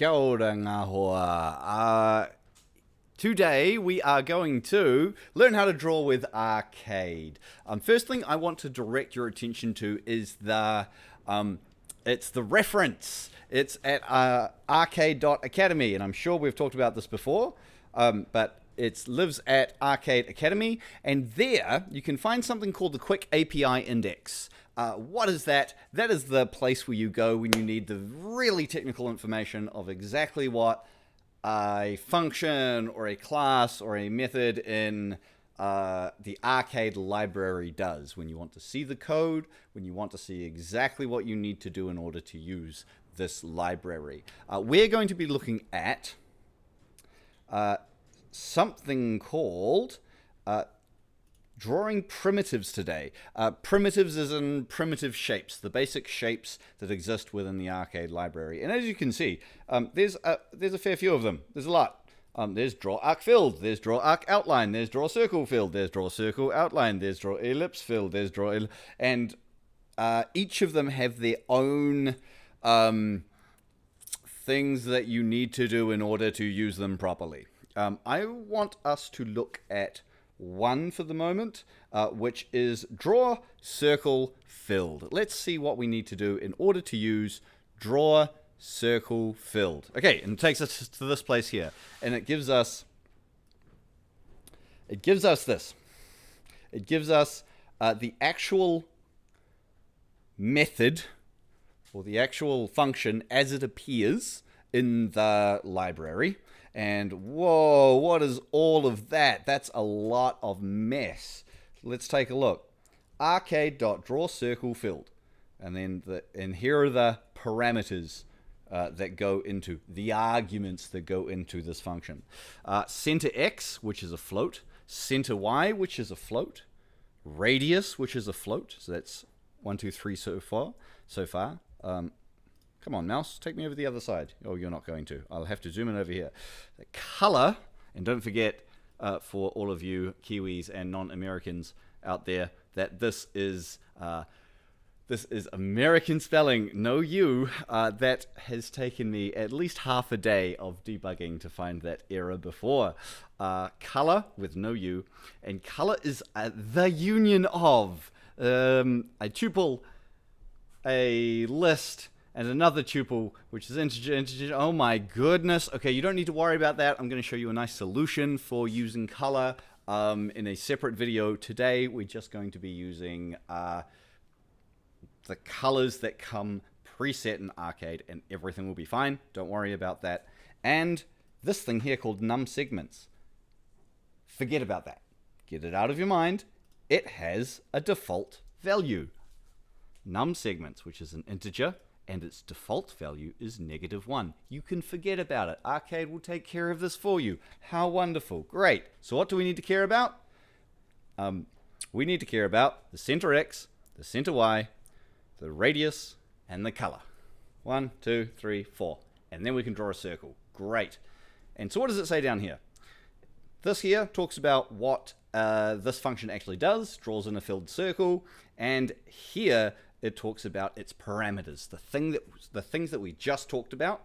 Kia ora ngā hoa. Today we are going to learn how to draw with Arcade. First thing I want to direct your attention to is it's the reference. It's at arcade.academy, and I'm sure we've talked about this before, but it lives at Arcade Academy, and there you can find something called the Quick API Index. What is that? That is the place where you go when you need the really technical information of exactly what a function or a class or a method in the Arcade library does. When you want to see the code, when you want to see exactly what you need to do in order to use this library. We're going to be looking at something called drawing primitives today. Primitives is in primitive shapes, the basic shapes that exist within the Arcade library. And as you can see, there's a fair few of them. There's a lot. There's draw arc filled, there's draw arc outline, there's draw circle filled, there's draw circle outline, there's draw ellipse filled, there's draw and each of them have their own things that you need to do in order to use them properly. I want us to look at one for the moment, which is draw circle filled. Let's see what we need to do in order to use draw circle filled. Okay, and it takes us to this place here, and it gives us this. It gives us the actual method or the actual function as it appears in the library. And whoa, what is all of that? That's a lot of mess. Let's take a look. Arcade.drawCircleFilled. And then here are the parameters that go into the arguments that go into this function. Center X, which is a float. Center Y, which is a float. Radius, which is a float. So that's 1, 2, 3 so far. Come on, mouse, take me over the other side. Oh, you're not going to. I'll have to zoom in over here. The color, and don't forget, for all of you Kiwis and non-Americans out there, that this is American spelling, no U. That has taken me at least half a day of debugging to find that error before. Color with no U, and color is the union of a tuple, a list, and another tuple, which is integer. Oh my goodness. Okay, you don't need to worry about that. I'm going to show you a nice solution for using color in a separate video. Today, we're just going to be using the colors that come preset in Arcade, and everything will be fine. Don't worry about that. And this thing here called num segments. Forget about that. Get it out of your mind. It has a default value. Num segments, which is an integer, and its default value is -1. You can forget about it. Arcade will take care of this for you. How wonderful. Great. So what do we need to care about? We need to care about the center X, the center Y, the radius, and the color. 1, 2, 3, 4. And then we can draw a circle. Great. And so what does it say down here? This here talks about what this function actually does, draws in a filled circle, and here it talks about its parameters, the things that we just talked about.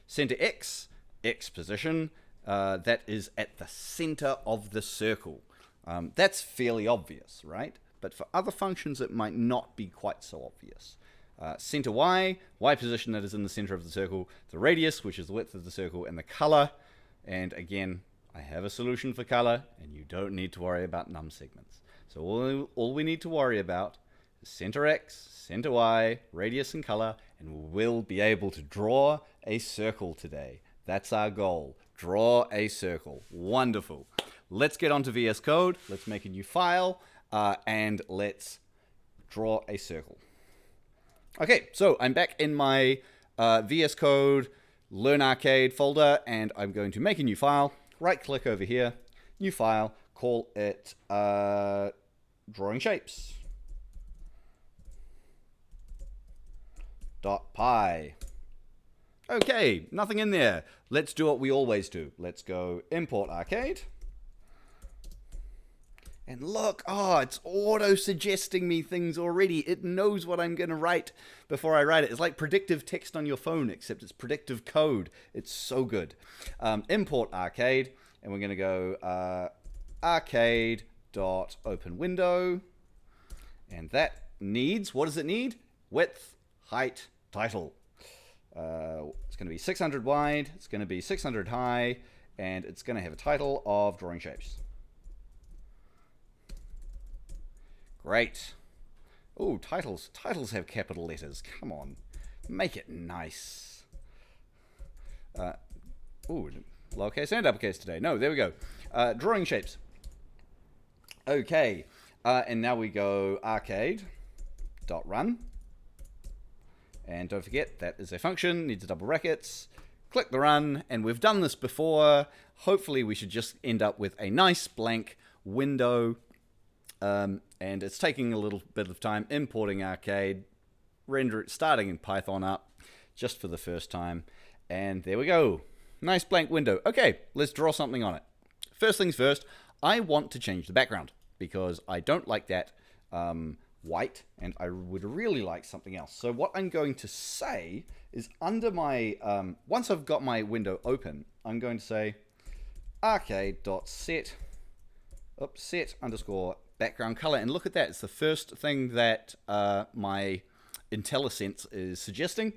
Center X, X position, that is at the center of the circle. That's fairly obvious, right? But for other functions, it might not be quite so obvious. Center Y, Y position that is in the center of the circle, the radius, which is the width of the circle, and the color. And again, I have a solution for color, and you don't need to worry about num segments. So all we need to worry about is center X, center Y, radius, and color, and we'll be able to draw a circle today. That's our goal. Draw a circle. Wonderful. Let's get onto VS Code. Let's make a new file, and let's draw a circle. Okay, so I'm back in my VS Code Learn Arcade folder, and I'm going to make a new file. Right-click over here, new file, call it drawing shapes. .py. Okay, nothing in there. Let's do what we always do. Let's go import Arcade. And look, oh, it's auto-suggesting me things already. It knows what I'm going to write before I write it. It's like predictive text on your phone, except it's predictive code. It's so good. Import arcade, and we're going to go arcade.open window. And that needs, what does it need? Width, height, title. It's going to be 600 wide, it's going to be 600 high, and it's going to have a title of Drawing Shapes. Great. Oh, titles. Titles have capital letters. Come on. Make it nice. Oh, lowercase and uppercase today. No, there we go. Drawing Shapes. Okay. And now we go arcade.run. And don't forget, that is a function, needs a double brackets. Click the run, and we've done this before. Hopefully we should just end up with a nice blank window. And it's taking a little bit of time importing arcade, render it, starting in Python up, just for the first time. And there we go. Nice blank window. Okay, let's draw something on it. First things first, I want to change the background, because I don't like that white, and I would really like something else. So what I'm going to say is under my, once I've got my window open, I'm going to say arcade.set, set underscore background color. And look at that, it's the first thing that my IntelliSense is suggesting.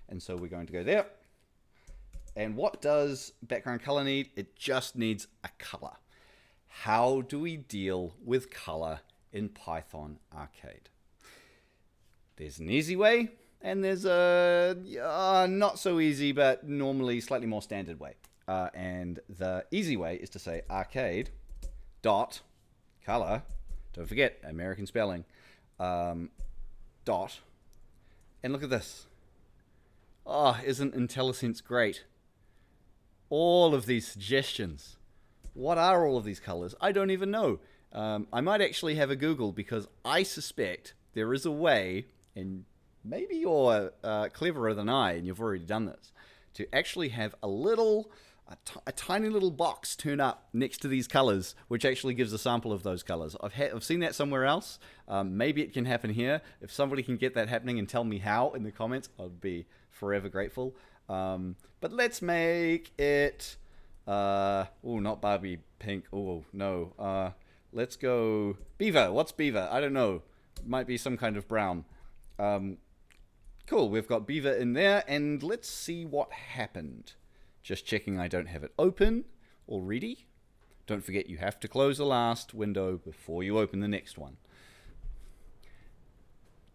And so we're going to go there. And what does background color need? It just needs a color. How do we deal with color in Python Arcade? There's an easy way, and there's a not so easy, but normally slightly more standard way. And the easy way is to say arcade dot color. Don't forget American spelling. Dot. And look at this. Oh, isn't IntelliSense great? All of these suggestions. What are all of these colors? I don't even know. I might actually have a Google, because I suspect there is a way, and maybe you're cleverer than I, and you've already done this, to actually have a tiny little box turn up next to these colors, which actually gives a sample of those colors. I've seen that somewhere else. Maybe it can happen here. If somebody can get that happening and tell me how in the comments, I'd be forever grateful. But let's make it, oh, not Barbie pink. Oh, no. Let's go beaver. What's beaver? I don't know. It might be some kind of brown. Cool, we've got beaver in there, and let's see what happened. Just checking I don't have it open already. Don't forget, you have to close the last window before you open the next one.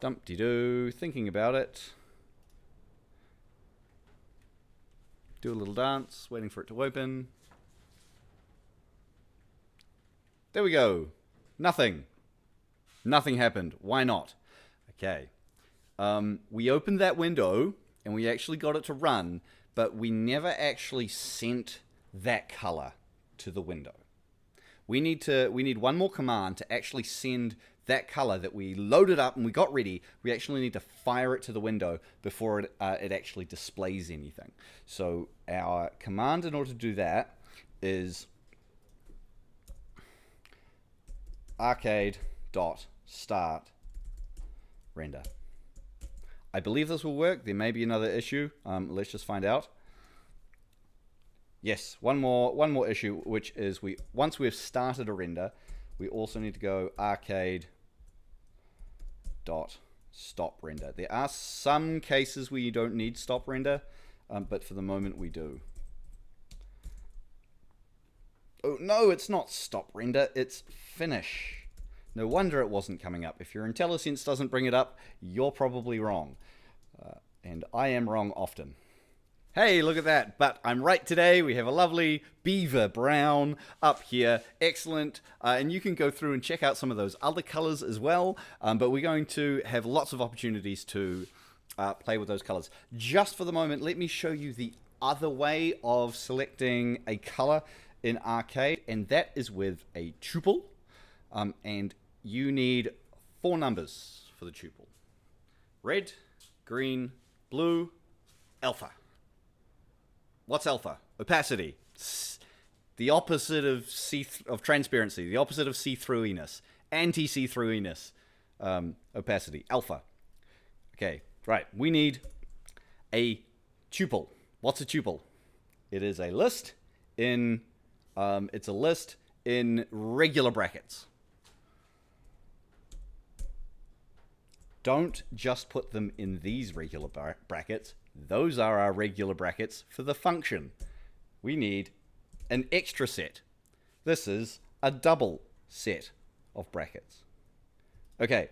Dumpty-doo, thinking about it. Do a little dance, waiting for it to open. There we go. Nothing. Nothing happened. Why not? Okay. We opened that window, and we actually got it to run, but we never actually sent that color to the window. We need one more command to actually send that color that we loaded up and we got ready. We actually need to fire it to the window before it actually displays anything. So our command in order to do that is arcade.start render. I believe this will work. There may be another issue. Let's just find out. Yes, one more issue, which is once we've started a render, we also need to go arcade.stop render. There are some cases where you don't need stop render, but for the moment we do. Oh no, it's not stop render, it's finish. No wonder it wasn't coming up. If your IntelliSense doesn't bring it up, you're probably wrong. And I am wrong often. Hey, look at that. But I'm right today. We have a lovely beaver brown up here. Excellent. And you can go through and check out some of those other colors as well. But we're going to have lots of opportunities to play with those colors. Just for the moment, let me show you the other way of selecting a color in Arcade, and that is with a tuple. And you need 4 numbers for the tuple. Red, green, blue, alpha. What's alpha? Opacity. the opposite of transparency, the opposite of see-throughiness, anti-see-throughiness, opacity, alpha. Okay, right. We need a tuple. What's a tuple? It is a list in it's a list in regular brackets. Don't just put them in these regular brackets. Those are our regular brackets for the function. We need an extra set. This is a double set of brackets. Okay.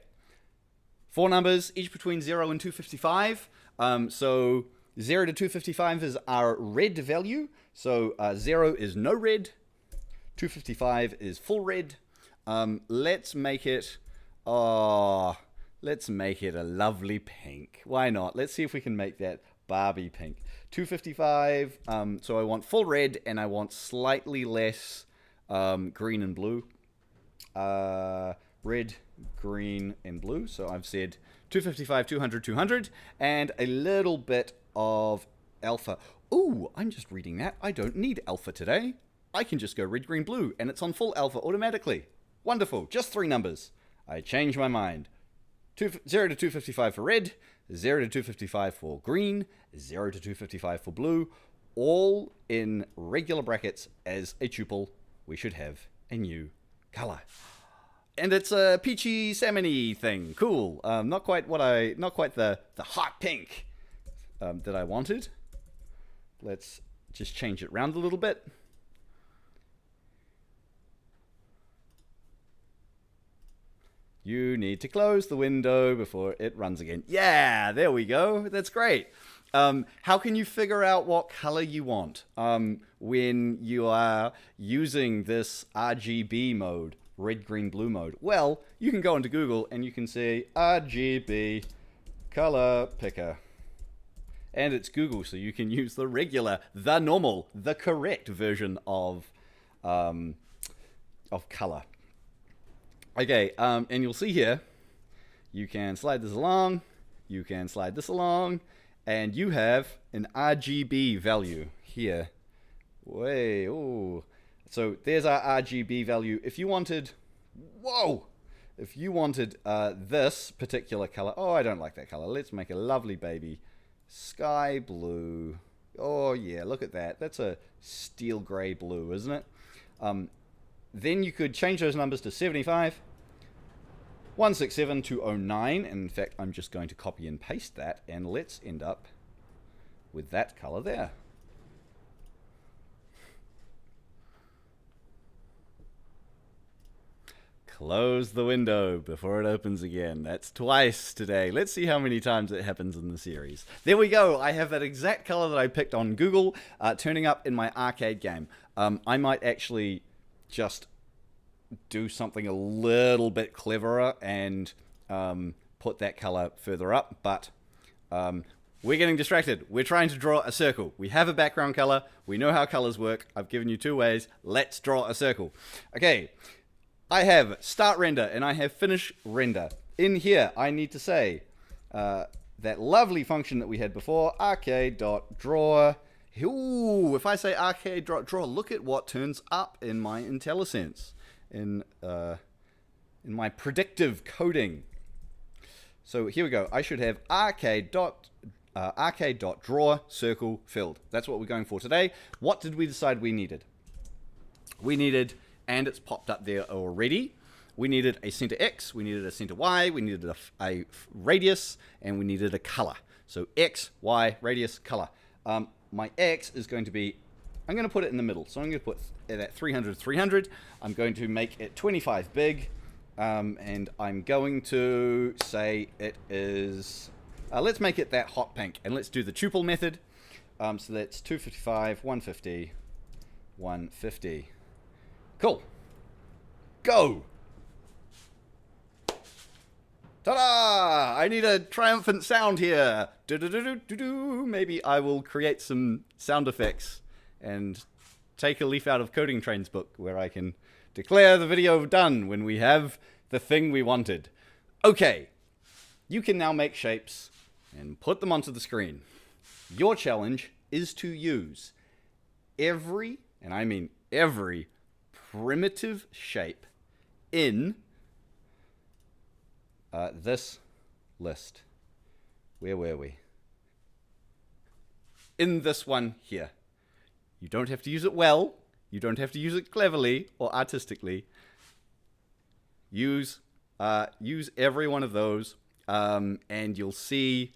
4 numbers, each between 0 and 255. So 0 to 255 is our red value. So 0 is no red. 255 is full red. Let's make it a lovely pink. Why not? Let's see if we can make that Barbie pink. 255. So I want full red and I want slightly less green and blue. Red, green, and blue. So I've said 255, 200, 200, and a little bit of alpha. Ooh, I'm just reading that. I don't need alpha today. I can just go red, green, blue, and it's on full alpha automatically. Wonderful. Just 3 numbers. I change my mind. 0 to 255 for red, 0 to 255 for green, 0 to 255 for blue, all in regular brackets as a tuple. We should have a new color. And it's a peachy salmon-y thing. Cool. Not quite the hot pink that I wanted. Let's just change it around a little bit. You need to close the window before it runs again. Yeah, there we go. That's great. How can you figure out what color you want when you are using this RGB mode, red, green, blue mode? Well, you can go into Google and you can say Rgb Color Picker. And it's Google, so you can use the regular, the normal, the correct version of color. Okay, and you'll see here, you can slide this along, you can slide this along, and you have an RGB value here. So there's our RGB value. If you wanted, this particular color, oh, I don't like that color. Let's make a lovely baby sky blue. Oh yeah, look at that. That's a steel gray blue, isn't it? Then you could change those numbers to 75, 167, 209. And in fact, I'm just going to copy and paste that, and let's end up with that color there. Close the window before it opens again. That's twice today. Let's see how many times it happens in the series. There we go. I have that exact color that I picked on Google turning up in my arcade game. I might actually just do something a little bit cleverer and put that color further up, but we're getting distracted. We're trying to draw a circle. We have a background color. We know how colors work. I've given you 2 ways. Let's draw a circle. Okay. I have start render and I have finish render. In here, I need to say that lovely function that we had before, arcade.draw. Ooh, if I say arcade.draw, look at what turns up in my IntelliSense, in my predictive coding. So here we go. I should have arcade.draw circle filled. That's what we're going for today. What did we decide we needed? We needed, and it's popped up there already, we needed a center X, we needed a center Y, we needed a radius, and we needed a color. So X, Y, radius, color. My X is going to be, I'm going to put it in the middle. So I'm going to put it at 300, 300. I'm going to make it 25 big, and I'm going to say it is, let's make it that hot pink, and let's do the tuple method. So that's 255, 150, 150. Cool. Go! Ta-da! I need a triumphant sound here. Do-do-do-do-do-do. Maybe I will create some sound effects and take a leaf out of Coding Train's book where I can declare the video done when we have the thing we wanted. Okay. You can now make shapes and put them onto the screen. Your challenge is to use every, and I mean every primitive shape in this list. Where were we? In this one here. You don't have to use it well. You don't have to use it cleverly or artistically. Use every one of those, and you'll see.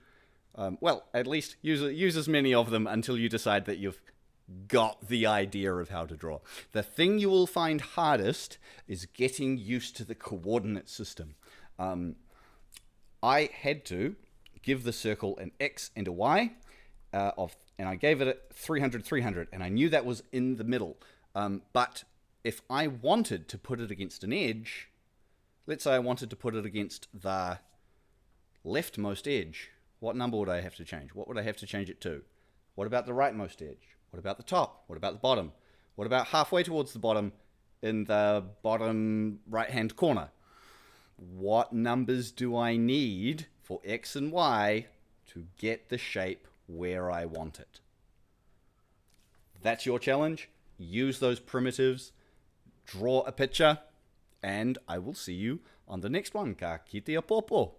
Well, at least use as many of them until you decide that you've got the idea of how to draw. The thing you will find hardest is getting used to the coordinate system. I had to give the circle an X and a Y, and I gave it a 300, 300, and I knew that was in the middle. But if I wanted to put it against an edge, let's say I wanted to put it against the leftmost edge, what number would I have to change? What would I have to change it to? What about the rightmost edge? What about the top? What about the bottom? What about halfway towards the bottom in the bottom right-hand corner? What numbers do I need for X and Y to get the shape where I want it? That's your challenge. Use those primitives, draw a picture, and I will see you on the next one. Ka kitea popo.